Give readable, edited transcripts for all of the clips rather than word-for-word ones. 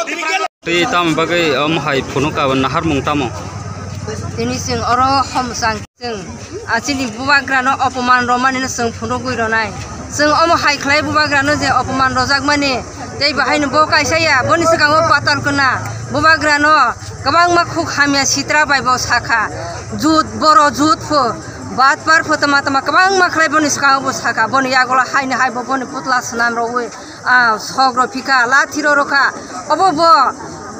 Ti tam bagai hai phono ka nahar mung tamo. Ini sing oro hom sang sing asini Bubagra no opman romani no sing phono gui ronai. Sing hai khai Bubagra no je opman rojak mani tei bahai no bo kaisa ya boni sikang patal kena Bubagra no kabang makhu khamya sitra bai bo sakha jut boro jut pho बात पर photo माता मा कबांग माखलाई बनि सका बो सका बनि यागोला हाइने high बो बनि पुतला सनाम रवे सग्रो फिका लाथिरो रोखा अबो बो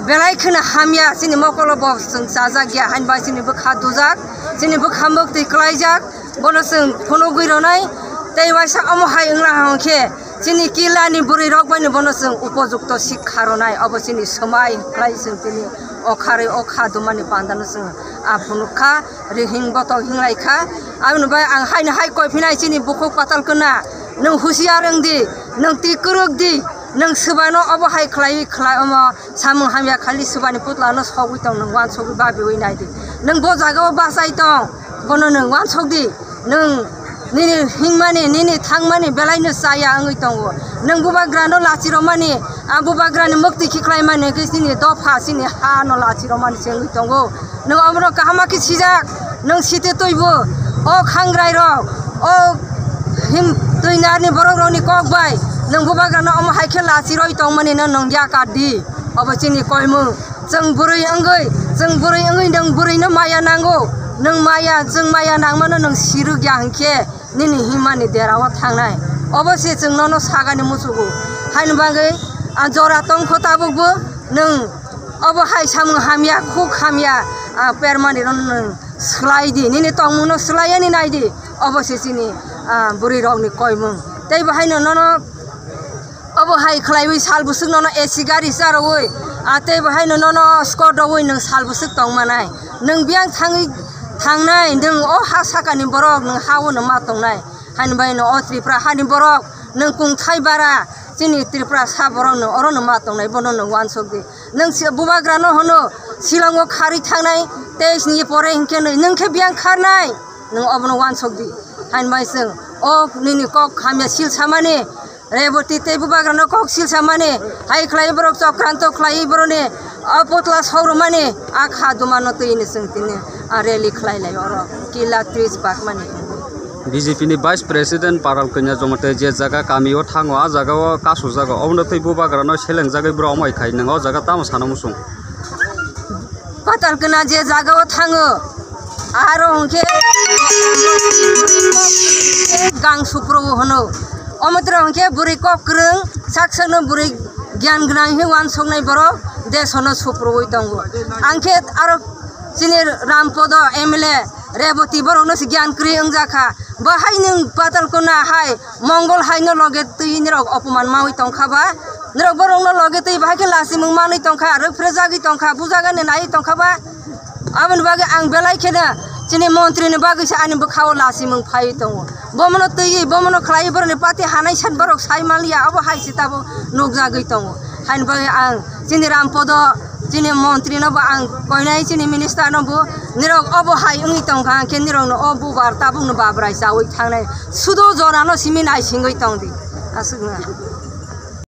बेलाइ खना हामिया सिनि मकलो बो जों जाजा गया हाइन बाइ सिनि बो खा दुजाक सिनि बो खामक दै क्लाइजाक बनो जों फनो गइरनाय तै वासा अमो हाइ इंला हांखे सिनि किलानि बुरि रक बानि बनो जों उपयुक्त शिक्षा रनाय अबो सिनि समाय क्लाइ जों तिनि अखारे अखा दुमानि पान्दानो जों आफुनुखा रिहिं बतो हिंलाइखा आउनु बाय आं हाइनो हाइ कयफिनाय सिनि बुखौ पाताल कना नों हुसियार रोंदि नों तिकुरुक दि नों सुबानो अबो हाइ खलाइ खलाइ अम सामु हामिया खालि सुबानि पुतलानो सगुइ तं नों वान सगुइ बाबि वइ नायदि नों बो जागाव बासाइ तं बनो नों वान सगदि नों निनि हिंमानि निनि थांमानि बेलाइनो साया आंगै तंगो नों बुबाग्रानो लाचिरो मानि बुबाग्रानि मुक्ति खिख्लाइ मानि किसिनि दफा सिनि हा न लाचिरो मानि सेंगै तंगो नों अमरो काहामाकि सिजाक नों सिते तयबो ओ खांग्राइ र ओ हिम तैनानि बरगरनि ककबाय नों बुबाग्रानो अम हाइखे लाचिरो तंमानि नों याकादि अबसिनि कयमु जों बुरै अंगै नों बुरैनो माया नांगौ नों माया जों माया नांमानो नों सिरु ग्याहंखे निनि हिमानि देराव थांनाय अबसे जों ननो सागानि मुसुगु हाइन बागै जरा तंख ताबुगबो नों अब हाइ सामु हामिया खुक हामिया पेरमानि रन स्लाइदि निनि तंमुनो स्लायनि नायदि अबसे सिनि बुरि रगनि कयमु तै बाहायनो ननो अब हाइ खलाइबै साल बुसुक ननो एसि गारि सारवै तै बाहायनो ननो स्कटवै नों साल बुसुक तंमानाय नों बियां थांनाय नों अ हा साकानि बरक नों हावनो मातंनाय हाइन बायनो अ त्रिप्रा हानि बरक नों कुंथाइ बारा जिनि त्रिप्रा सा बरकनो अरनो मातंनाय बनो नों वानसगदि नों बुबाग्रानो हनो शिलंगो खारि थांनाय तेजनि परे हिंखे नोंखे बियां खारनाय नों अबनो वानसगदि हाइन बायसों अ निनि कक खामिया सिल सामाने रेबती ते बुबाग्रानो कक सिल सामाने हाइ खलाइ बरक चक्रान्त खलाइ बरने पुतला सौर माने आखा दुमानो तैने जोंतिने रेली खलाइलाय अर किला 30 बाक माने बीजेपी नि वाइस प्रेसिडेंट पाराल कन्या जमते जे जगह कामियो थांगो आ जगह कासु जगह अबनो तै बुबाग्रानो सेलें जगह ब्र अमाय खाइ नों अ जगह ताम सानमुसुं पाताल कना जे जगह थांगो आरो हंखे गां सुप्रो हनो अमत्र हंखे बुरै कक्रं साक्षनो बुरै ज्ञान गनां हे वान संनाय बरो देशनो सुप्रोय दंगो आंखे आरो सिनि रामपद एमएलए रेबती बरनो ज्ञान क्रि अंजाखा बाहाय नों पाताल कना हाय मंगल हायनो लगे तैनि रग अपमान मावै तंखाबा नरग बरनो लगे तै बाहायके लासि मुं मानै तंखा आरो फ्रेजागि तंखा बुजागाने नाय तंखाबा आबन बागे आं बेलायखेना सिनि मन्त्रिनि बागैसो आनि बखाव लासि मुं फाय दङ बमनो तै बमनो खलाय बरने पाति हानाय सान बरक सायमालिया अब हायसि ताबो नगजागै दङ हाइन बागे आं सिनि रामपद जिनि मन्त्री नबो आं कयनाय जिनि मिनिस्टार नबो निरग अब हाय उनि तंखा के निरगनो अ बुबार ताबुनो बाब्राय जावै थांनाय सुदो जरानो सिमिनाय सिंगै तंदि आसुगना